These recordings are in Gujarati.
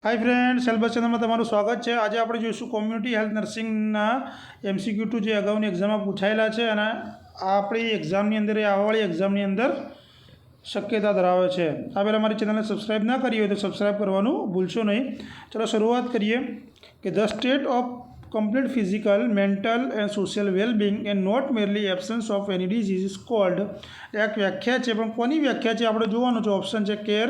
हाय फ्रेंड्स, सेल्बस चैनल में तमाરું स्वागत है। आज આપણે જોઈશું કોમ્યુનિટી હેલ્થ નર્સિંગના MCQ2 જે અગાઉની એક્ઝામમાં પૂછાયેલા છે અને આપણી એક્ઝામની અંદર આવવાવાળી એક્ઝામની અંદર શક્યતા ધરાવે છે। આ પહેલાં મારી ચેનલને સબસ્ક્રાઇબ ના કરી હોય તો સબસ્ક્રાઇબ કરવાનું ભૂલશો નહીં। ચલો શરૂઆત કરીએ કે the state of complete physical, mental and social well-being and not merely absence of any disease is called। એક વ્યાખ્યા છે, પણ કોની વ્યાખ્યા છે આપણે જોવાનું છે। ઓપ્શન છે કેર,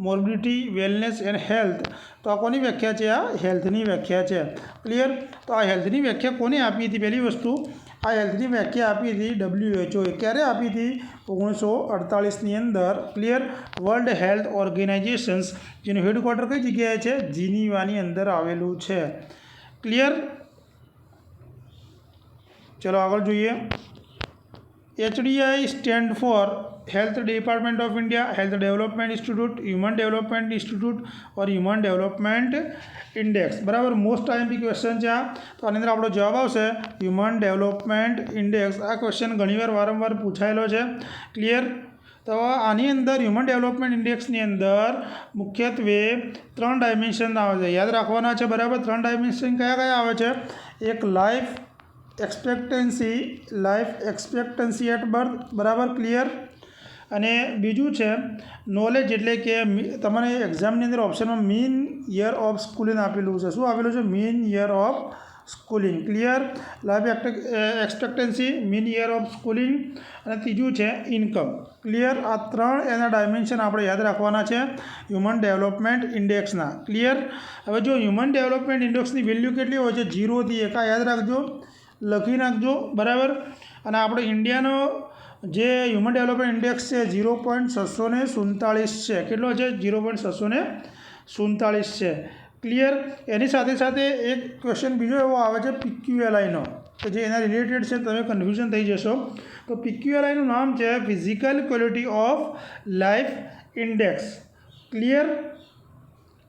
મોર્બિડિટી, વેલનેસ એન્ડ હેલ્થ। તો આ કોની વ્યાખ્યા છે? આ હેલ્થની વ્યાખ્યા છે। ક્લિયર? તો આ હેલ્થની વ્યાખ્યા કોને આપી હતી? પહેલી વસ્તુ, આ હેલ્થની વ્યાખ્યા આપી હતી WHO। ક્યારે આપી હતી? 1948ની અંદર। ક્લિયર? વર્લ્ડ હેલ્થ ઓર્ગેનાઇઝેશન્સ, જેનું હેડક્વાર્ટર કઈ જગ્યાએ છે? જીનીવાની અંદર આવેલું છે। ક્લિયર? ચલો આગળ જોઈએ। HDI stand four health department of India, health development institute, human development institute और ह्यूमन डेवलपमेंट इंडेक्स। बराबर मोस्ट टाइम क्वेश्चन है। तो आनी अंदर आपणो जवाब आवशे ह्यूमन डेवलपमेंट इंडेक्स। आ क्वेश्चन घणीवार वारंवार पूछायेलो है। क्लियर? तो आनी अंदर ह्यूमन डेवलपमेंट इंडेक्सनी अंदर मुख्यत्वे 3 डायमेंशन आवे छे। याद राखवाना छे। बराबर 3 डायमेंशन कया कया आवे छे? एक लाइफ एक्सपेक्टन्सी एट बर्थ। बराबर? क्लियर? અને બીજું છે નોલેજ, એટલે કે તમારે એક્ઝામની અંદર ઓપ્શનમાં મીન યર ઓફ સ્કૂલિંગ આપેલું છે। શું આપેલું છે? Mean year of schooling. Clear? Life expectancy, mean year of schooling અને ત્રીજું છે ઇન્કમ। ક્લિયર? આ 3 એના ડાયમેન્શન આપણે યાદ રાખવાના છે હ્યુમન ડેવલપમેન્ટ ઇન્ડેક્સના। ક્લિયર? હવે જો હ્યુમન ડેવલપમેન્ટ ઇન્ડેક્સની વેલ્યુ કેટલી હોય છે? 0 થી 1 યાદ રાખજો, લખી નાખજો। બરાબર? અને આપણે ઇન્ડિયાનો જે હ્યુમન ડેવલપમેન્ટ ઇન્ડેક્સ છે 0.647 છે। કેટલો છે? 0.647 છે। ક્લિયર? એની સાથે સાથે એક ક્વેશ્ચન બીજો એવો આવે છે PQLIનો, કે જે એના રિલેટેડ છે, તમે કન્ફ્યુઝન થઈ જશો। તો PQLIનું નામ છે physical quality of life index. Clear?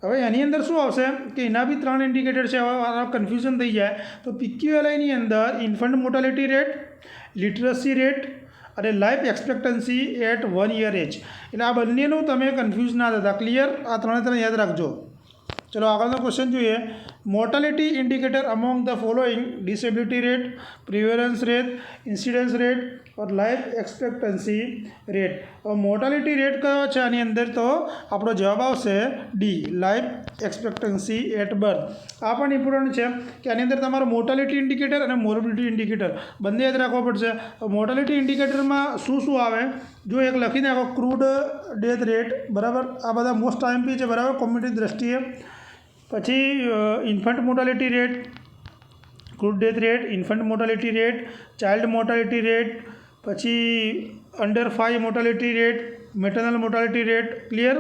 હવે એની અંદર શું આવશે કે એના બી 3 ઇન્ડિકેટર છે। હવે કન્ફ્યુઝન થઈ જાય તો PQLIની અંદર infant mortality rate, literacy rate અને લાઈફ એક્સપેક્ટન્સી એટ 1 યર એજ। એટલે આ બંનેનું તમે કન્ફ્યુઝ ના થતા। ક્લિયર? આ 3 યાદ રાખજો। ચલો આગળનો ક્વેશ્ચન જોઈએ। Mortality indicator among the following: disability rate, prevalence rate, incidence rate और लाइफ एक्सपेक्टन्सी रेट। और मोर्टालिटी रेट कयो छे आनी अंदर? तो आपणो जवाब आवशे D, life expectancy at birth. आ पण इम्पोर्टન્ટ है कि आनी अंदर तमारो मोर्टालिटी इंडिकेटर और मोर्बिडिटी इंडिकेटर बंने याद राखवा पड़शे। मोर्टालिटी इंडिकेटर में शुं शुं आवे? जो एक लखी नाखो, क्रूड डेथ रेट। बराबर? आ बधा मोस्ट IMP है। बराबर? कम्युनिटी दृष्टिए पछी infant mortality rate, crude death rate, infant mortality rate, child mortality rate, पछी under 5 mortality rate, maternal mortality rate. Clear?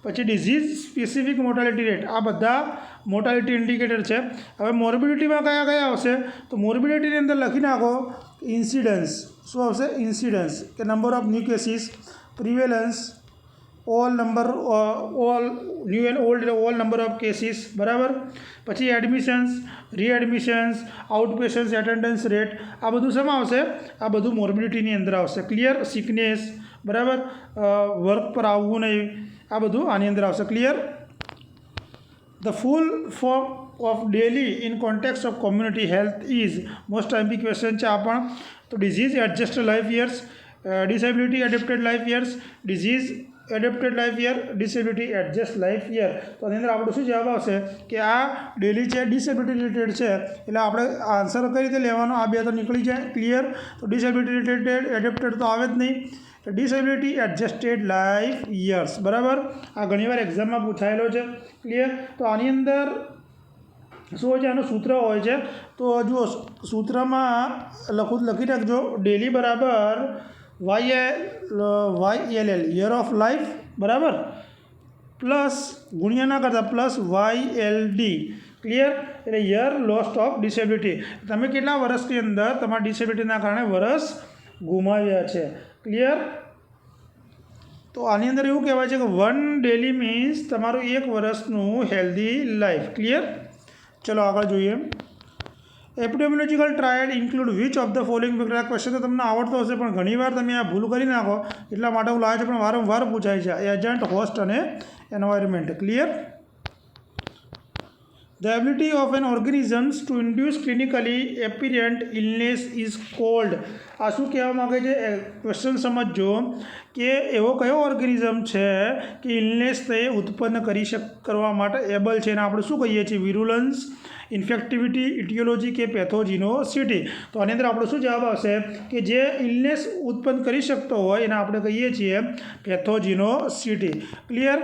पछी डिजीज स्पेसिफिक मोर्टालिटी रेट। आ बधा मोर्टालिटी इंडिकेटर है। हवे मोर्बिडिटी में कया कया आवशे? तो मोर्बिडिटी ની અંદર લખી નાખો ઇન્સિડન્સ। શું આવશે? ઇન્સિડન્સ, કે number of new cases, prevalence, all number, all new and old all number of cases. बराबर? पछी admissions, readmissions, out patients attendance rate. आ बधुं शेमां आवशे? आ बधुं मोर्बिडिटीनी अंदर आवशे। क्लियर? सिकनेस। बराबर? वर्क पर आववुं नहीं, आ बधुं आनी अंदर आवशे। Clear? The full form of daily in context of community health is. Most IMP question है आ पण। तो disease adjust life years, disability adapted life years, disease adapted life year, disability adjust life year. तो अंदर आपणो शुं जवाब आवशे कि आ डेली है, डिसेबिलिटी रिलेटेड है। एटले आपणे आंसर कई रीते लेवानो? आ बे तो निकली जाए। क्लियर? तो डिसेबिलिटी रिलेटेड, एडेप्टेड तो आवे ज नहीं। Disability adjusted life years. बराबर? आ घणीवार एक्जाम में पूछायेलो है। क्लियर? तो आनी अंदर શું હોય છે? આનું સૂત્ર હોય છે। તો જો સૂત્રમાં લખી રાખજો, ડેલી બરાબર YLL, યર ઓફ લાઈફ। બરાબર? પ્લસ ગુણ્યા ના કરતા પ્લસ YLD। ક્લિયર? એટલે યર લોસ્ટ ઓફ ડિસેબિલિટી। તમે કેટલા વર્ષની અંદર તમારા ડિસેબિલિટીના કારણે વર્ષ ગુમાવ્યા છે। ક્લિયર? તો આની અંદર એવું કહેવાય છે કે 1 ડેલી મીન્સ તમારું 1 વર્ષનું હેલ્ધી લાઈફ। ક્લિયર? चलो आगे જોઈએ। Epidemiological trial include which of the following factor. आ क्वेश्चन तो तमने आवड़तो हशे पण घणीवार तमे आ भूल करी नाखो એટલા માટે હું લાવે છે, પણ વારંવાર પૂછાય છે। एजेंट, होस्ट અને environment. Clear? The ability of an organisms to induce clinically apparent illness is called. આ શું કહેવા માગે છે? ક્વેશ્ચન સમજો કે એવો કયો ઓર્ગેનિઝમ છે કે ઇલનેસ તે ઉત્પન્ન કરવા માટે એબલ છે, અને આપણે શું કહીએ છીએ? વિરુલન્સ, ઇન્ફેક્ટિવિટી, ઇટિયોલોજી કે પેથોજીનોસિટી. તો આની અંદર આપણો શું જવાબ આવશે કે જે ઇલનેસ ઉત્પન્ન કરી શકતો હોય એને આપણે કહીએ છીએ પેથોજીનોસિટી. ક્લિયર?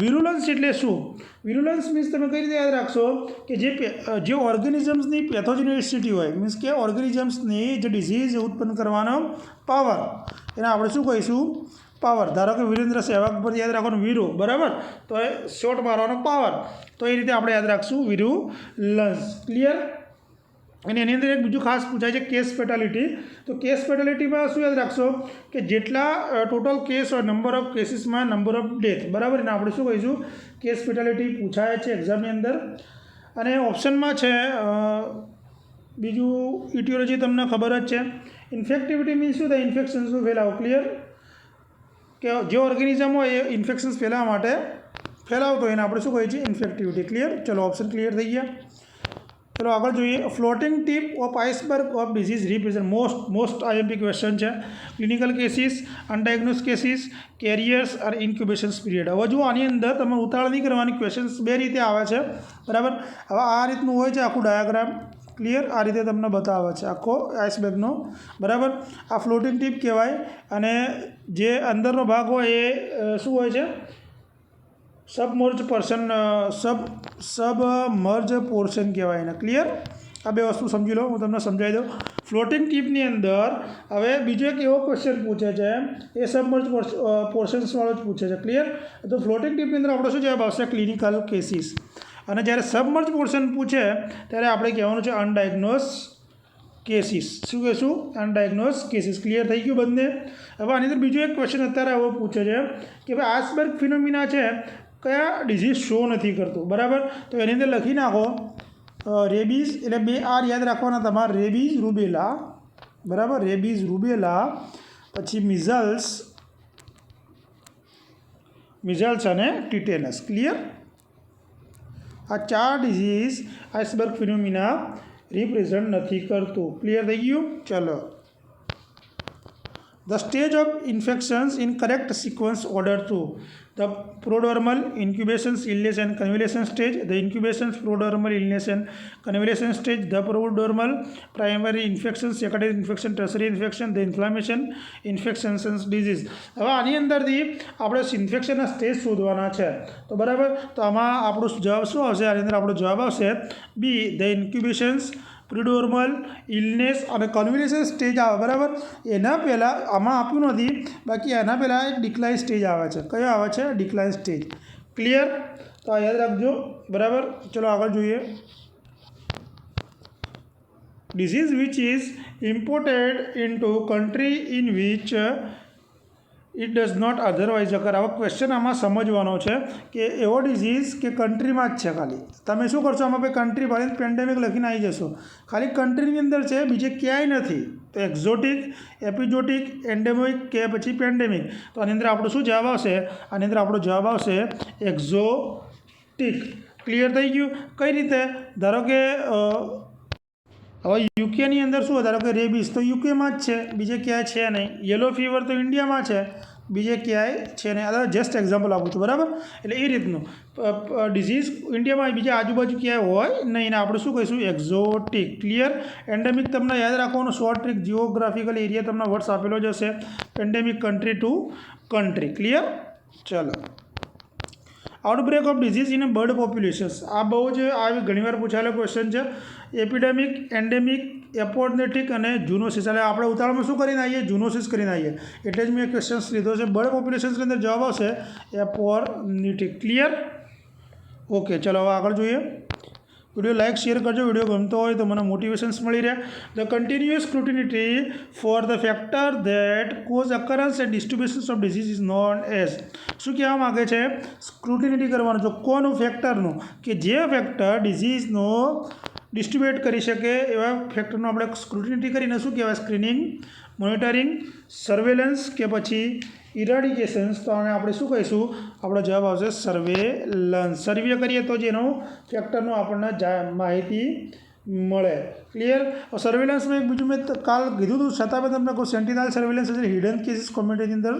વિરુલન્સ એટલે શું? વિરુલન્સ મીન્સ તમે કઈ રીતે યાદ રાખશો કે જે ઓર્ગેનિઝમ્સની પેથોજીનોસિટી હોય, મીન્સ કે ઓર્ગેનિઝમ્સની જે ડિઝીઝ ઉત્પન્ન કરવાનો પાવર, એને આપણે શું કહીશું? પાવર. ધારો કે વિરેન્દ્ર સહેવાગ પર યાદ રાખવાનું વીરુ, બરાબર? તો એ શોટ મારવાનો પાવર, તો એ રીતે આપણે યાદ રાખશું વિરુલન્સ. ક્લિયર? અને એની અંદર એક બીજું ખાસ પૂછાય છે કેસ ફેટાલિટી. તો કેસ ફેટાલિટીમાં શું યાદ રાખશો કે જેટલા ટોટલ કેસ હોય, નંબર ઓફ કેસીસમાં નંબર ઓફ ડેથ, બરાબર? એને આપણે શું કહીશું? કેસ ફેટાલિટી પૂછાય છે એક્ઝામની અંદર. અને ઓપ્શનમાં છે બીજું ઇટિયોલોજી, તમને ખબર જ છે. ઇન્ફેક્ટિવિટી મીન્સ શું થાય? ઇન્ફેક્શન્સનું ફેલાવો. ક્લિયર? કે જે ઓર્ગેનિઝમ હોય એ ઇન્ફેક્શન્સ ફેલાવવા માટે ફેલાવતો હોય એને આપણે શું કહીએ છીએ? ઇન્ફેક્ટિવિટી. ક્લિયર? ચલો ઓપ્શન ક્લિયર થઈ ગયા. ચલો આગળ જોઈએ. Floating tip of iceberg of disease represent most IMP question છે. Clinical cases, undiagnosed cases, carriers અને ઇન્ક્યુબેશન્સ પીરિયડ. હવે જો આની અંદર તમે ઉતાવળ નહીં કરવાની, ક્વેશ્ચન્સ બે રીતે આવે છે, બરાબર? હવે આ રીતનું હોય છે આખું ડાયાગ્રામ. ક્લિયર? આ રીતે તમને બતાવે છે આખો આઇસબર્ગનો, બરાબર? આ ફ્લોટિંગ ટીપ કહેવાય. અને જે અંદરનો ભાગ હોય એ શું હોય છે? સબમર્જ પોર્શન કહેવાય એને. ક્લિયર? આ બે વસ્તુ સમજી લો, હું તમને સમજાવી દઉં. ફ્લોટિંગ ટીપની અંદર હવે બીજો એક એવો ક્વેશ્ચન પૂછે છે, એ સબમર્જ પોર્શન્સવાળો જ પૂછે છે. ક્લિયર? તો ફ્લોટિંગ ટીપની અંદર આપણો શું જવાબ આવશે? Clinical cases. અને જ્યારે સબમર્જ પોર્શન પૂછે ત્યારે આપણે કહેવાનું છે અનડાયગ્નોઝ કેસીસ. શું કહેશું? અનડાયગ્નોઝ કેસીસ. ક્લિયર થઈ ગયું બંને? હવે આની અંદર બીજો એક ક્વેશ્ચન અત્યારે એવો પૂછે છે કે ભાઈ આઇસબર્ગ ફિનોમિના છે કયા ડિઝીઝ શો નથી કરતું, બરાબર? તો એની અંદર લખી નાખો રેબીઝ, એટલે બે આર યાદ રાખવાના તમારે. રેબીઝ, રૂબેલા, બરાબર? રેબીઝ, રૂબેલા, પછી મિઝલ્સ અને ટીટેનસ. ક્લિયર? આ ચાર ડિઝીઝ આઇસબર્ગ ફિનોમિના રિપ્રેઝન્ટ નથી કરતું. ક્લિયર થઈ ગયું? ચલો. The stage of infections in correct sequence order to the prodromal, incubation, illness and convalescence stage, the incubation, prodromal, illness and convalescence stage, the prodromal, primary infection, secondary infection, tertiary infection, the inflammation, infections and disease. હવે આની અંદરથી આપણે ઇન્ફેક્શનના સ્ટેજ શોધવાના છે, તો બરાબર? તો આમાં આપણો જવાબ શું આવશે? આની અંદર આપણો જવાબ આવશે બી, ધ ઇન્ક્યુબેશન્સ, પ્રિડોર્મલ, ઇલનેસ અને કન્વેલેશન સ્ટેજ આવે, બરાબર? એના પહેલાં આમાં આપ્યું નથી, બાકી એના પહેલાં એક ડિક્લાઇન સ્ટેજ આવે છે. કયો આવે છે? Decline stage. ક્લિયર? તો આ યાદ રાખજો, બરાબર? ચલો આગળ જોઈએ. Disease which is imported into country in which it does not otherwise occur. આવો ક્વેશ્ચન આમાં સમજવાનો છે કે એવો ડિઝીઝ કે કન્ટ્રીમાં જ છે. ખાલી તમે શું કરશો? આમાં ભાઈ કન્ટ્રી ભરીને પેન્ડેમિક લખીને આવી જશો. ખાલી કન્ટ્રીની અંદર છે, બીજે ક્યાંય નથી. તો એક્ઝોટિક, એપિઝોટિક, એન્ડેમિક કે પછી પેન્ડેમિક. તો આની અંદર આપણો શું જવાબ આવશે? આની અંદર આપણો જવાબ આવશે એક્ઝોટિક. ક્લિયર થઈ ગયું? કઈ રીતે? ધારો કે હવે યુકેની અંદર શું? ધારો કે રેબીઝ તો યુકેમાં જ છે, બીજે ક્યાંય છે નહીં. યલો ફીવર તો ઇન્ડિયામાં છે, બીજે ક્યાંય છે નહીં. આ જસ્ટ એક્ઝામ્પલ આપું છું, બરાબર? એટલે એ રીતનું ડિઝીઝ ઇન્ડિયામાં બીજા આજુબાજુ ક્યાંય હોય નહીં, એને આપણે શું કહીશું? એક્ઝોટિક. ક્લિયર? એન્ડેમિક તમને યાદ રાખવાનું શોર્ટ ટ્રિક, જીઓગ્રાફિકલ એરિયા તમને વર્ડ્સ આપેલો જ હશે. Pandemic country to country. Clear? ચલો. Outbreak of disease in bird populations. આ બહુ જ આવી ઘણીવાર પૂછાયેલો ક્વેશ્ચન છે. એપિડેમિક, એન્ડેમિક, એપોર્નેટિક અને ઝૂનોસિસ. એટલે આપણે ઉતાવળમાં શું કરીને આવીએ? ઝૂનોસિસ કરીને આવીએ. એટલે જ મેં ક્વેશ્ચન્સ લીધો છે. બર્ડ પોપ્યુલેશન્સની અંદર જવાબ આવશે એપોર્નેટિક. ક્લિયર? ઓકે, ચલો હવે આગળ જોઈએ. વિડીયો લાઇક શેર કરજો. વિડીયો ગમતો હોય તો મને મોટિવેશન્સ મળી રહે. The continuous scrutiny for the factor that cause occurrence and distributions of disease is known as. શું કહેવા માગે છે? સ્ક્રુટિનિટી કરવાનું છે. કોનું? ફેક્ટરનું. કે જે ફેક્ટર ડિઝીઝનો ડિસ્ટ્રીબ્યુટ કરી શકે એવા ફેક્ટરનું આપણે સ્ક્રુટિનિટી કરીને શું કહેવાય? સ્ક્રીનિંગ, મોનિટરિંગ, સર્વેલન્સ કે પછી ઇરાડિકેશન્સ તો આને આપણે શું કહીશું? આપણો જવાબ આવશે સર્વેલન્સ. સર્વે કરીએ તો જેનો ફેક્ટરનો આપણને માહિતી મળે. ક્લિયર? સર્વેલન્સમાં એક બીજું મેં કાલ કીધું હતું, છતાં મેં તમને કહું, સેન્ટિનલ સર્વેલન્સ એટલે હિડન કેસીસ કોમ્યુનિટીની અંદર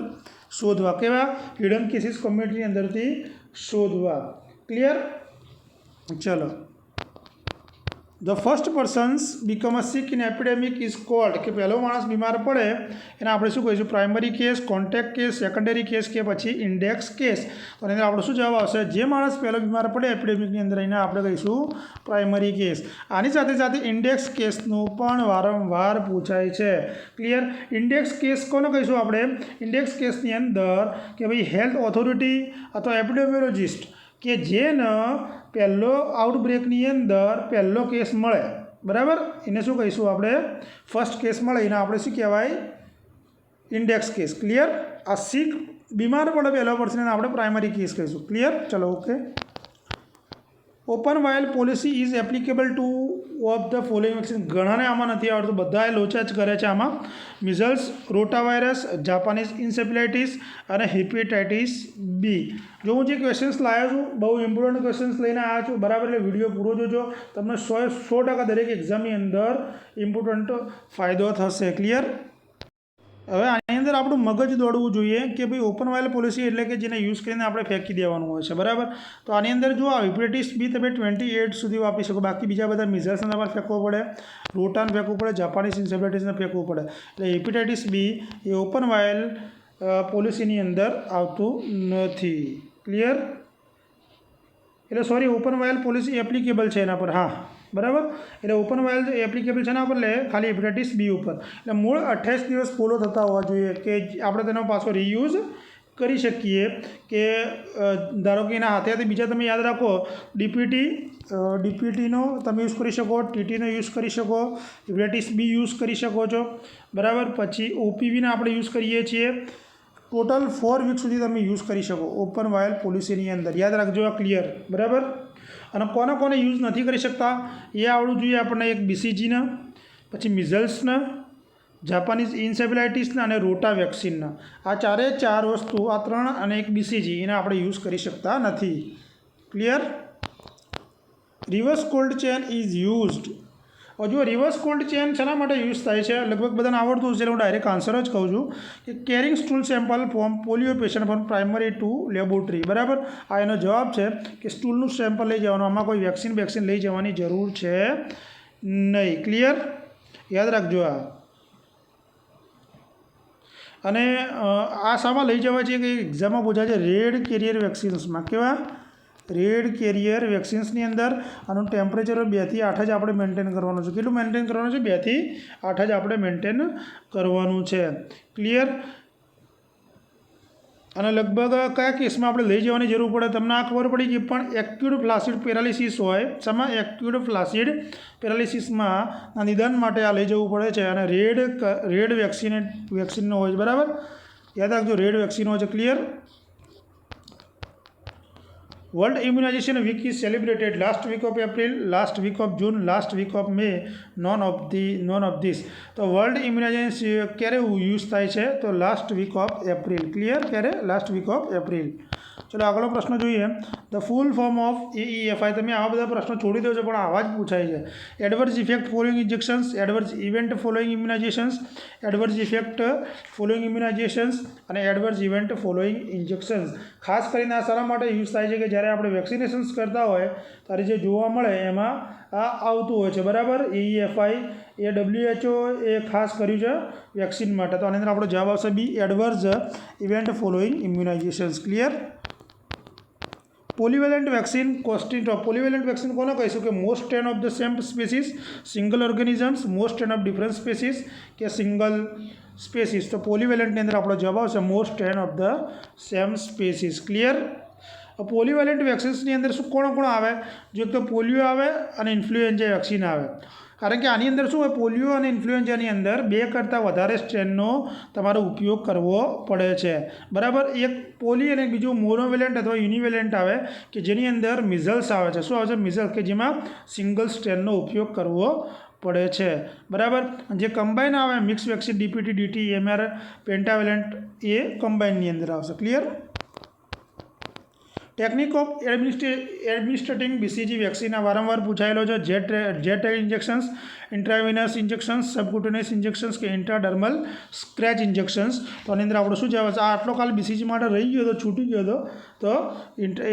શોધવા. કેવા? હિડન કેસીસ કોમ્યુનિટીની અંદરથી શોધવા. ક્લિયર? ચલો. The first persons become a sick in epidemic is called, કે પહેલો માણસ બીમાર પડે એને આપણે શું કહીશું? Primary case, contact case, secondary case કે પછી ઇન્ડેક્સ કેસ. તો એની અંદર આપણો શું જવાબ આવશે? જે માણસ પહેલો બીમાર પડે એપિડેમિકની અંદર એને આપણે કહીશું પ્રાઇમરી કેસ. આની સાથે સાથે ઇન્ડેક્સ કેસનું પણ વારંવાર પૂછાય છે. ક્લિયર? ઇન્ડેક્સ કેસ કોને કહીશું આપણે? ઇન્ડેક્સ કેસની અંદર કે ભાઈ હેલ્થ ઓથોરિટી અથવા એપિડેમિયોલોજિસ્ટ કે જેને પહેલો આઉટબ્રેકની અંદર પહેલો કેસ મળે, બરાબર, એને શું કહીશું આપણે? ફર્સ્ટ કેસ મળે એને આપણે શું કહેવાય? Index case. ક્લિયર? આ સિક બીમાર પડે પહેલો પર્સન એને આપણે પ્રાઇમરી કેસ કહીશું. ક્લિયર? ચલો, okay. Open vial policy is applicable to of the following vaccine. ઘણાને આમાં નથી આવડતું, બધાએ લોચા જ કરે છે આમાં. મિઝલ્સ, રોટાવાયરસ, જાપાનીઝ ઇન્સેફેલાઇટિસ અને હેપેટાઇટિસ બી. જો હું જે ક્વેશ્ચન્સ લાવ્યો છું, બહુ ઇમ્પોર્ટન્ટ ક્વેશ્ચન્સ લઈને આવ્યા છું, બરાબર, એટલે વિડીયો પૂરો જોજો. તમને 100% દરેક એક્ઝામની અંદર ઇમ્પોર્ટન્ટ ફાયદો થશે. ક્લિયર? હવે આની અંદર આપણું મગજ દોડવું જોઈએ કે ભાઈ ઓપન વાયલ પોલિસી એટલે કે જેને યુઝ કરીને આપણે ફેંકી દેવાનું હોય છે, બરાબર. તો આની અંદર જો આ હેપેટાઇટિસ બી તમે 28 સુધી વાપરી શકો, બાકી બીજા બધા મિઝલ્સને તમારે ફેંકવો પડે, રોટાને ફેંકવું પડે, જાપાનીઝ ઇન્સેફેલાઇટિસને ફેંકવું પડે. એટલે હેપેટાઇટિસ બી એ ઓપન વાયલ પોલિસીની અંદર આવતું નથી. ક્લિયર? એટલે sorry, open vial policy applicable છે એના પર, હા, બરાબર. એટલે ઓપન વાયલ એપ્લિકેબલ છે એના પર, એટલે ખાલી હેપેટાઇટિસ બી ઉપર. એટલે મૂળ 28 દિવસ ફોલો થતા હોવા જોઈએ કે આપણે તેનો પાછો રીયુઝ કરી શકીએ. કે ધારો કે એના હાથે બીજા તમે યાદ રાખો, ડીપીટીનો તમે યુઝ કરી શકો, ટીટીનો યુઝ કરી શકો, હેપેટાઇટિસ બી યુઝ કરી શકો છો, બરાબર. પછી ઓપીવીને આપણે યુઝ કરીએ છીએ. ટોટલ 4 વીક સુધી તમે યુઝ કરી શકો ઓપન વાયલ પોલિસીની અંદર. યાદ રાખજો આ. ક્લિયર? બરાબર. અને કોને કોને યુઝ નથી કરી શકતા એ આવડવું જોઈએ આપણને. એક બીસીજીના, પછી મિઝલ્સના, જાપાનીઝ ઇન્સેફેલાઇટિસના અને રોટા વેક્સિનના. આ ચારે ચાર વસ્તુ, આ 3 અને એક બીસીજી, એને આપણે યુઝ કરી શકતા નથી. Clear? Reverse cold chain is used. જો રિવર્સ કોલ્ડ ચેન શેના માટે યુઝ થાય છે? લગભગ બધાને આવડતું હશે, હું ડાયરેક્ટ આન્સર જ કહું છું કે carrying stool sample from polio patient from primary to laboratory. બરાબર. આ એનો જવાબ છે કે સ્ટૂલનું સેમ્પલ લઈ જવાનું, આમાં કોઈ વેક્સિન લઈ જવાની જરૂર છે નહીં. ક્લિયર? યાદ રાખજો આ. અને આ શામાં લઈ જવા છે કે એક્ઝામમાં પૂછાય છે? રેડ કેરિયર વેક્સિન્સમાં. કેવા? રેડ કેરિયર વેક્સિન્સની અંદર આનું ટેમ્પરેચર 2 થી 8 જ આપણે મેન્ટેન કરવાનું છે. કેટલું મેન્ટેન કરવાનું છે? 2 થી 8 જ આપણે મેન્ટેન કરવાનું છે. ક્લિયર? અને લગભગ કયા કેસમાં આપણે લઈ જવાની જરૂર પડે તમને આ ખબર પડી ગઈ. પણ એક્યુટ ફ્લાસિડ પેરાલિસિસ હોય, શામાં? એક્યુટ ફ્લાસિડ પેરાલિસિસમાં નિદાન માટે આ લઈ જવું પડે છે. અને રેડ વેક્સિનનો હોય છે, બરાબર. યાદ રાખજો, રેડ વેક્સિન હોય છે. Clear? World Immunization Week is celebrated last week of April, last week of June, last week of May. None of this. તો વર્લ્ડ ઇમ્યુનાઇઝેશન ક્યારે યુઝ થાય છે? તો last week of April. Clear? ક્યારે? Last week of April. ચલો આગળનો પ્રશ્ન જોઈએ. The full form of AEFI. તમે આવા બધા પ્રશ્નો છોડી દો છો પણ આવા જ પૂછાય છે. Adverse effect following injections, adverse event following immunisations, adverse effect following immunisations અને એડવર્સ ઇવેન્ટ ફોલોઈંગ ઇન્જેક્શન્સ. ખાસ કરીને આ શાના માટે યુઝ થાય છે? કે જ્યારે આપણે વેક્સિનેશન્સ કરતા હોય ત્યારે જે જોવા મળે એમાં આ આવતું હોય છે, બરાબર. એઈએફઆઈ એ WHO એ ખાસ કર્યું છે વેક્સિન માટે. તો આની અંદર આપણો જવાબ આવશે B, adverse event following immunisations. Clear? Polyvalent vaccine consisting of. Polyvalent vaccine કોને કહીશું? કે most strain of the same species, single organisms, most strain of different species કે સિંગલ સ્પેસીસ. તો પોલિવેલન્ટની અંદર આપણો જવાબ આવશે most strain of the same species. Clear? Polyvalent વેક્સિન્સની અંદર શું કોણ આવે? જો તો પોલિયો આવે અને ઇન્ફ્લુએન્ઝા વેક્સિન આવે. કારણ કે આની અંદર શું હોય? પોલિયો અને ઇન્ફ્લુએન્ઝાની અંદર 2 કરતાં વધારે સ્ટ્રેનનો તમારો ઉપયોગ કરવો પડે છે, બરાબર. એક પોલી અને બીજું મોનોવેલેન્ટ અથવા યુનિવેલેન્ટ આવે કે જેની અંદર મિઝલ્સ આવે છે. શું આવે છે? મિઝલ્સ, કે જેમાં સિંગલ સ્ટ્રેનનો ઉપયોગ કરવો પડે છે, બરાબર. જે કમ્બાઈન આવે mix vaccine DPT DT MR pentavalent એ કમ્બાઈનની અંદર આવશે. Clear. Technique of administrating BCG vaccine આ વારંવાર પૂછાયેલો છે. Jet injections, intravenous injections, subcutaneous injections કે ઇન્ટ્રાડર્મલ સ્ક્રેચ ઇન્જેક્શન્સ. તો આની અંદર આપણે શું જવાબ છે? આ આટલો કાલ બીસીજી માટે રહી ગયો હતો, છૂટી ગયો હતો, તો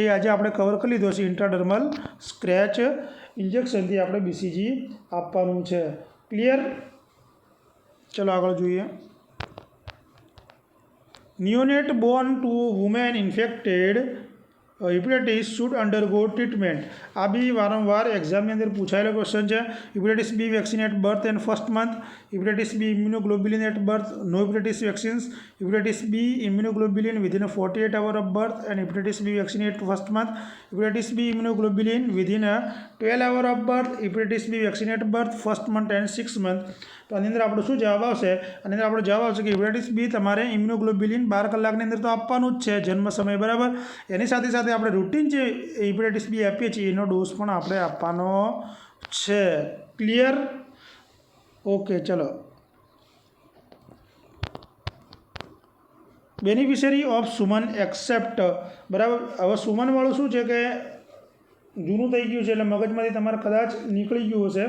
એ આજે આપણે કવર કરી લીધો છે. ઇન્ટ્રાડર્મલ સ્ક્રેચ ઇન્જેક્શનથી આપણે બીસીજી આપવાનું છે. ક્લિયર. ચલો આગળ જોઈએ. Neonate born to women infected hepatitis should undergo treatment. આ બી વારંવાર એક્ઝામની અંદર પૂછાયેલો ક્વેશ્ચન છે. Hepatitis B vaccine at birth and first month, hepatitis B immunoglobulin at birth, no hepatitis vaccines, hepatitis B immunoglobulin within 48 hours of birth and hepatitis B vaccine at first month, hepatitis B immunoglobulin within 12 hours of birth, hepatitis B vaccine at birth, first month and 6 month. તો આની અંદર આપણો શું જવાબ આવશે? આની અંદર આપણો જવાબ આવશે કે હિપેટાઇટિસ બી તમારે ઇમ્યુનોગ્લોબ્યુલિન 12 કલાકની અંદર તો આપવાનું જ છે જન્મ સમય, બરાબર. એની સાથે સાથે આપણે રૂટીન જે હિપેટાઇટિસ બી આપીએ છીએ એનો ડોઝ પણ આપણે આપવાનો છે. ક્લિયર. ઓકે, ચલો. બેનિફિશરી ઓફ સુમન એક્સેપ્ટ, બરાબર. હવે સુમનવાળું શું છે કે જૂનું થઈ ગયું છે, એટલે મગજમાંથી તમારે કદાચ નીકળી ગયું હશે.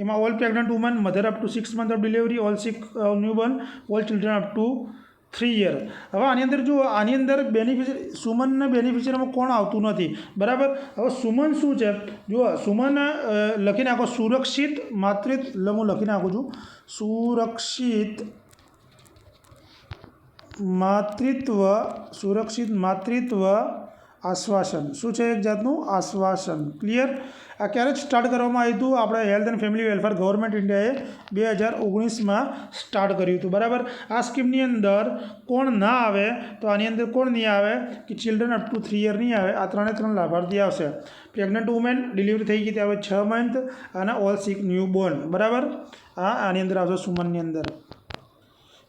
એમાં all pregnant woman, mother up to 6 months of delivery, all sick newborn, all children up to 3 years. હવે આની અંદર જુઓ, આની અંદર બેનિફિશરી સુમનના બેનિફિશરીમાં કોણ આવતું નથી, બરાબર. હવે સુમન શું છે? જુઓ, સુમન લખી નાખો સુરક્ષિત માતૃત્વ. હું લખી નાખું છું સુરક્ષિત માતૃત્વ આશ્વાસન. શું છે? એક જાતનું આશ્વાસન. ક્લિયર. આ ક્યારે સ્ટાર્ટ કરવામાં આવ્યું હતું? આપણે health and family welfare government ઇન્ડિયાએ 2019માં સ્ટાર્ટ કર્યું હતું, બરાબર. આ સ્કીમની અંદર કોણ ના આવે? તો આની અંદર કોણ નહીં આવે કે ચિલ્ડ્રન અપ ટુ 3 years નહીં આવે. આ 3 લાભાર્થી આવશે. પ્રેગ્નન્ટ વુમેન, ડિલિવરી થઈ ગઈ ત્યારે 6 month, અને ઓલ સિક ન્યૂબોર્ન, બરાબર. આની અંદર આવશે સુમનની અંદર.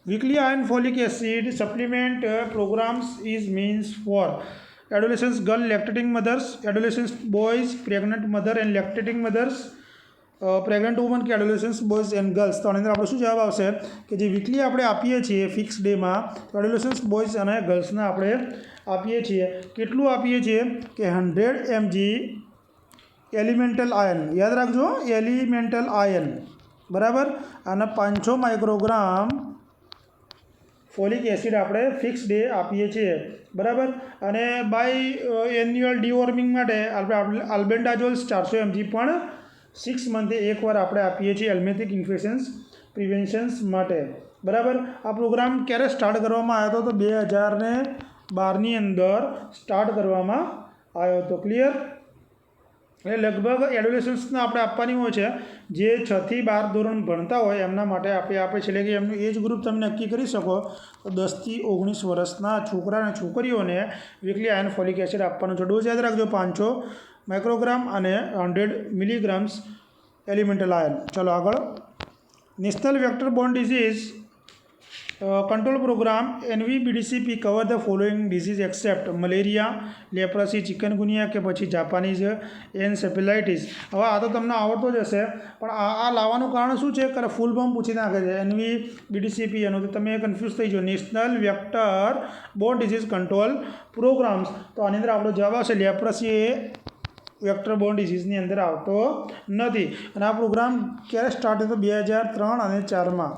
Weekly iron folic acid supplement programs is means for adolescents girl lactating mothers, adolescents boys, pregnant mother and lactating mothers, pregnant woman કે એડોલેસન્સ બોયઝ એન્ડ ગર્લ્સ. તો આની અંદર આપણે શું જવાબ આવશે કે જે વીકલી આપણે આપીએ છીએ ફિક્સ ડેમાં, એડોલેસન્સ બોયઝ અને ગર્લ્સને આપણે આપીએ છીએ. કેટલું આપીએ છીએ કે 100 mg એલિમેન્ટલ આયર્ન. યાદ રાખજો, એલિમેન્ટલ આયર્ન, બરાબર. અને 500 માઇક્રોગ્રામ ફોલિક એસિડ આપણે ફિક્સ ડે આપીએ છીએ, બરાબર. અને બાય એન્યુઅલ ડીવોર્મિંગ માટે આપણે આલ્બેન્ડાઝોલ 400 mg પણ 6 monthે એકવાર આપણે આપીએ છીએ એલ્મેટિક ઇન્ફેક્શન્સ પ્રિવેન્શન્સ માટે, બરાબર. આ પ્રોગ્રામ ક્યારે સ્ટાર્ટ કરવામાં આવ્યો હતો? તો 2012ની અંદર સ્ટાર્ટ કરવામાં આવ્યો હતો. ક્લિયર. એટલે લગભગ એડોલેસન્સને આપણે આપવાની હોય છે જે 6 થી 12 ધોરણ ભણતા હોય એમના માટે આપે છે. એટલે કે એમનું એજ ગ્રુપ તમે નક્કી કરી શકો. તો 10 થી 19 વર્ષના છોકરા અને છોકરીઓને વીકલી આયર્ન ફોલિક એસિડ આપવાનું છે. ડોઝ યાદ રાખજો, 500 માઇક્રોગ્રામ અને 100 મિલીગ્રામ્સ એલિમેન્ટલ આયર્ન. ચલો આગળ. National vector borne disease control program NVBDCP cover the following disease except malaria, leprosy, chikungunya કે પછી જાપાનીઝ એન્સેફેલાઇટિસ. હવે આ તો તમને આવડતો જ હશે, પણ આ લાવવાનું કારણ શું છે? કે ફૂલ ફોર્મ પૂછી નાખે છે NVBDCP એનું, તો તમે કન્ફ્યુઝ થઈ જાઓ. National vector borne disease control programs. તો આની અંદર આપણો જવાબ આવશે લેપ્રસી એ વેક્ટર બોર્ન ડિઝીઝની અંદર આવતો નથી. અને આ પ્રોગ્રામ ક્યારે સ્ટાર્ટ થયો? 2003 અને 4માં,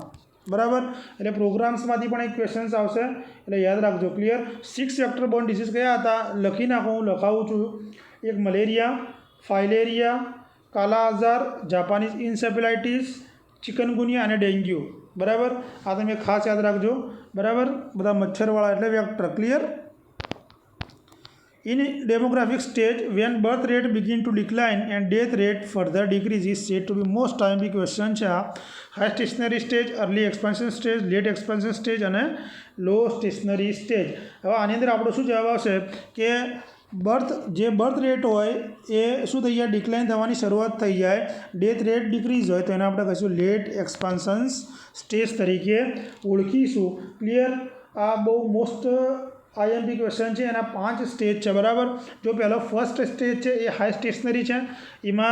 બરાબર. એટલે પ્રોગ્રામ્સમાંથી પણ એક ક્વેશ્ચન્સ આવશે, એટલે યાદ રાખજો. ક્લિયર. 6 વેક્ટર બોર્ન ડિઝીઝ કયા હતા? લખી નાખો, હું લખાવું છું. એક મલેરિયા, ફાઇલેરિયા, કાલા આઝાર, જાપાનીઝ ઇન્સેફેલાઇટિસ, ચિકનગુનિયા અને ડેન્ગ્યુ, બરાબર. આ તમે ખાસ યાદ રાખજો, બરાબર. બધા મચ્છરવાળા એટલે vector. Clear. In demographic stage, when birth rate begin to decline and death rate further decrease is said to be most timely question છે. high stationary stage, early expansion stage, late expansion stage અને low stationary stage. હવે આની અંદર આપણો શું જવાબ આવશે કે બર્થ રેટ હોય એ શું થઈ જાય? ડિક્લાઇન થવાની શરૂઆત થઈ જાય. ડેથ રેટ ડિક્રીઝ હોય તો એને આપણે કહીશું લેટ એક્સપાન્શન સ્ટેજ તરીકે ઓળખીશું. ક્લિયર. આ બહુ મોસ્ટ आईएमपी क्वेश्चन है एना 5 स्टेज है बराबर। जो पहला फर्स्ट स्टेज है ये हाई स्टेशनरी है, एमां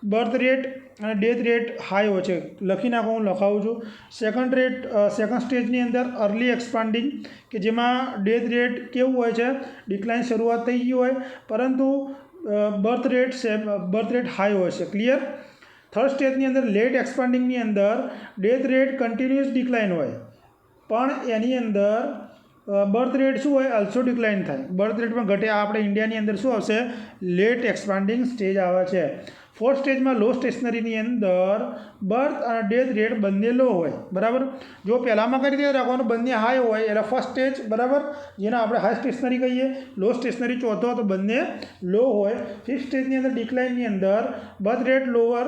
बर्थ रेट और डेथ रेट हाई हो लखी नाखो, हूँ लखाऊँ छूँ। सेकंड स्टेजनी अंदर अर्ली एक्सपांडिंग कि जेमां डेथ रेट केवुं होय छे, डिक्लाइन शुरुआत थई गई होय परंतु बर्थ रेट हाई होय छे। क्लियर। थर्ड स्टेजनी अंदर लेट एक्सपांडिंगनी अंदर डेथ रेट कन्टिन्यूअस डिक्लाइन होय पण एनी अंदर बर्थ रेट शू होय ऑल्सो डिक्लाइन थाय, बर्थ रेट में घटे। आपणे इंडियानी अंदर शू आवशे लेट एक्सपांडिंग स्टेज आवे छे। फोर्थ स्टेज में लो स्टेशनरीनी अंदर बर्थ और डेथ रेट बंने लो होय बराबर। जो पहला में कई रीते राखवानुं बंने हाई होय एटले फर्स्ट स्टेज बराबर, जेने आपणे हाई स्टेशनरी कहीए। लो स्टेशनरी चौथो तो बंने लो होय। फिफ्थ स्टेजनी अंदर डिक्लाइननी अंदर birth rate lower,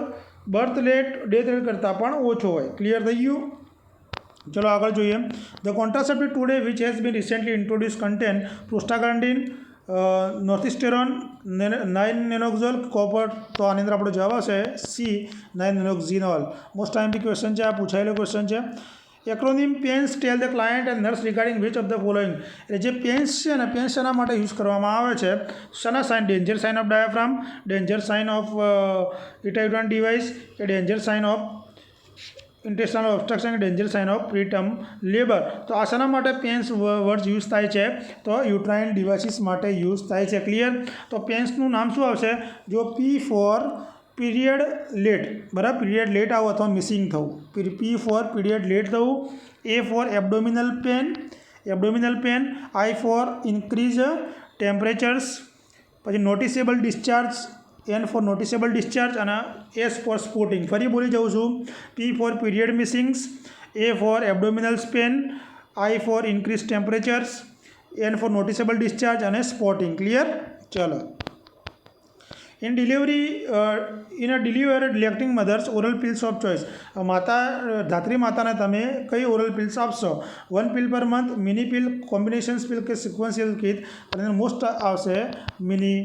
birth rate death rate करता पण ओछो होय। क्लियर थई गयुं। चलो आगे જોઈએ। The contraceptive today which has been recently introduce contain prostaglandin, norethisterone, 9-nanoxol, copper. तो आनी अंदर आपणो जवाब आवशे सी 9-nanoxenol। मोस्ट टाइम क्वेश्चन है, आ पूछायेलो क्वेश्चन है। Acronym pens tell the client and nurse regarding which of the following. એટલે જે પેન્સ છે ને, પેન્સ શેના માટે યુઝ કરવામાં આવે છે? શેના sign? Danger sign of diaphragm, danger sign of ઇટાઇટન ડિવાઇસ કે danger sign of intestinal obstruction, danger sign of preterm labour. तो आ शाना माटे पेन्स वर्ड्स यूज थाय छे? तो यूट्राइन डिवाइसिस माटे यूज थाय छे। क्लियर। तो पेन्सनुं नाम शुं आवशे? जो पी फॉर पीरियड लेट बराबर, पीरियड लेट आवो अथवा मिसिंग थवुं, पी फॉर पीरियड लेट थवुं, A for abdominal pain, I for increase temperatures, पछी noticeable discharge, N for noticeable discharge और एस फॉर स्पोटिंग। फरी बोली जाऊँ छूँ। P for period missings, A for abdominal pain, I for increase temperatures, N for noticeable discharge और स्पोटिंग। क्लियर। चलो। In deliver lactating mothers oral pills of choice. माता धात्री माता ने तमे कई ओरल पिल्स आपशो? 1 पिल पर मंथ, मिनी पिल, कॉम्बिनेशन पिल के सिक्वेंशियल किट, मोस्ट आवशे मिनी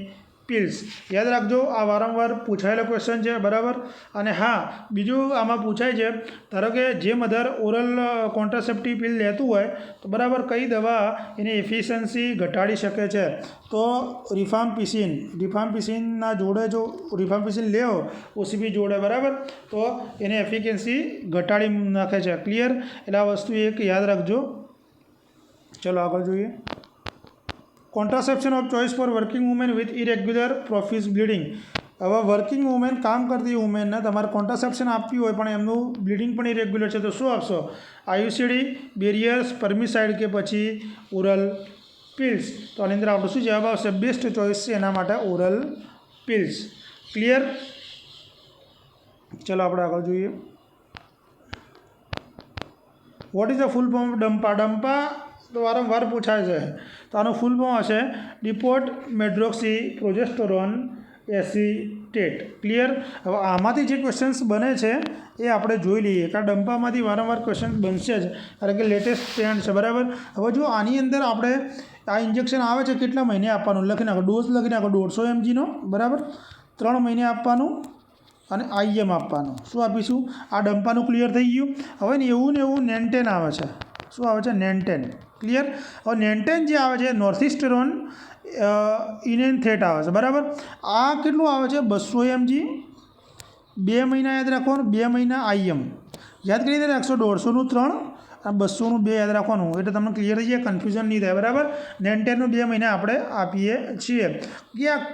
पिल्स। याद रखो आ वारंवार पूछायेलो क्वेश्चन है बराबर। और हाँ बीजू आम पूछाय है, धारो कि जे मदर ओरल कॉन्ट्रासेप्टिव पिल लेतुं होय तो बराबर कई दवा एनी एफिशियन्सी घटाड़ी शके छे? तो रिफाम्पिसिन जोड़े जो रिफाम्पिसिन लेओ ओसीपी जोड़े बराबर, तो एनी एफिशियन्सी घटाड़ी नाखे छे। क्लियर। एटले आ वस्तु एक याद रखो। चलो आगे जोईए। Contraception of choice for working women with irregular profuse bleeding. हवे वर्किंग वुमेन काम करती वुमेन ने तमारे कॉन्ट्रासेप्शन आपवी होय पण एमनुं ब्लीडिंग पण इरेग्युलर है तो शुं आपशो? आईयूसीडी, बेरियर्स, परमिसाइड के पछी ओरल पिल्स। तो आनी अंदर आपणो शुं जवाब आवशे? बेस्ट चॉइस छे एना माटे ओरल पिल्स। क्लियर। चलो आपणे आगळ जोईए। What is the full form of DMPA? DMPA तो वारंवार पूछाय है। तो आनो फूल फॉर्म हशे depot medroxyprogesterone acetate. Clear. हवे आमांथी जे क्वेश्चन्स बने छे ए आपणे जोई लईए, कारण डंपामांथी वारंवार क्वेश्चन बनशे ज, कारण के लेटेस्ट ट्रेंड छे बराबर। हवे जो आनी अंदर आपणे आ इंजेक्शन आवे छे केटला महीने आपवानुं लखी नाखो, डोज लखी नाखो 150 mg नो बराबर, 3 महीने आपवानुं અને આઈએમ આપવાનું। શું આપીશું? આ ડંપાનું ક્લિયર થઈ ગયું। હવે ને એવું નેન્ટેન આવે છે। શું આવે છે? નેન્ટેન। ક્લિયર। હવે નેન્ટેન જે આવે છે નોર્થિસ્ટેરોન ઇનેન્થેટ આવે છે બરાબર। આ કેટલું આવે છે? 200 mg, 2 મહિના યાદ રાખવાનું, 2 મહિના આઈએમ યાદ કરી દે। 150નું 3 અને 200નું 2 યાદ રાખવાનું, એટલે તમને ક્લિયર થઈ જાય, કન્ફ્યુઝન નહીં થાય બરાબર। નેન્ટેનનું 2 મહિના આપણે આપીએ છીએ।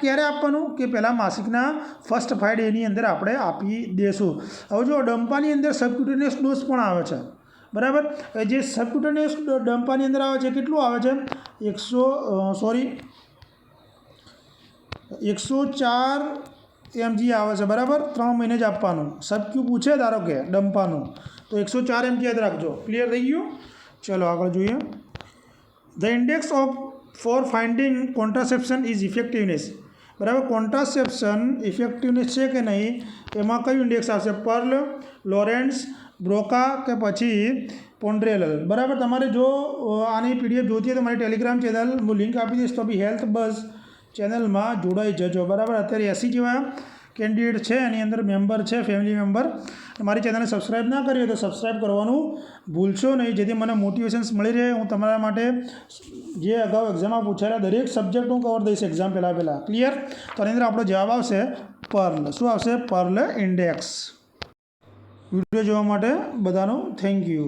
ક્યારે આપવાનું? કે પહેલાં માસિકના ફર્સ્ટ 5 ડેની અંદર આપણે આપી દઈશું। હવે જો ડંપાની અંદર સબક્યુટેનિયસ ડોઝ પણ આવે છે બરાબર। જે સબક્યુટેનિયસ ડંપાની અંદર આવે છે કેટલું આવે છે? 104 mg આવે છે બરાબર। 3 મહિને જ આપવાનું। સબક્યુ પૂછે ધારો કે ડંપાનું तो 104 mg याद रखो। क्लियर थी गયું। चलो आगे जोईए। The index of for finding contraception is effectiveness बराबर। कॉन्ट्रासेप्शन इफेक्टिवनेस है कि नहीं एमां कयुं इंडेक्स आवशे? पर्ल, लॉरेंट्स, ब्रोका के पछी पोंड्रेलल बराबर। तमारे जो आनी पीडीएफ जोती है तो मारी टेलिग्राम चैनल हूँ लिंक आपी दईश, तो भी हेल्थ बज चैनल में जोड़ाई जजो बराबर। अत्यारे 80 जेवा કેન્ડિડેટ છે એની અંદર મેમ્બર છે, ફેમિલી મેમ્બર. મારી ચેનલને સબસ્ક્રાઈબ ના કરી હોય તો સબસ્ક્રાઈબ કરવાનું ભૂલશો નહીં, જેથી મને મોટિવેશન્સ મળી રહે. હું તમારા માટે જે અગાઉ એક્ઝામમાં પૂછાયેલા દરેક સબ્જેક્ટ હું કવર દઈશ એક્ઝામ પહેલાં. ક્લિયર? તો આની અંદર આપણો જવાબ આવશે પર્લ. શું આવશે? Perl index. વિડીયો જોવા માટે બધાનો થેન્ક યુ.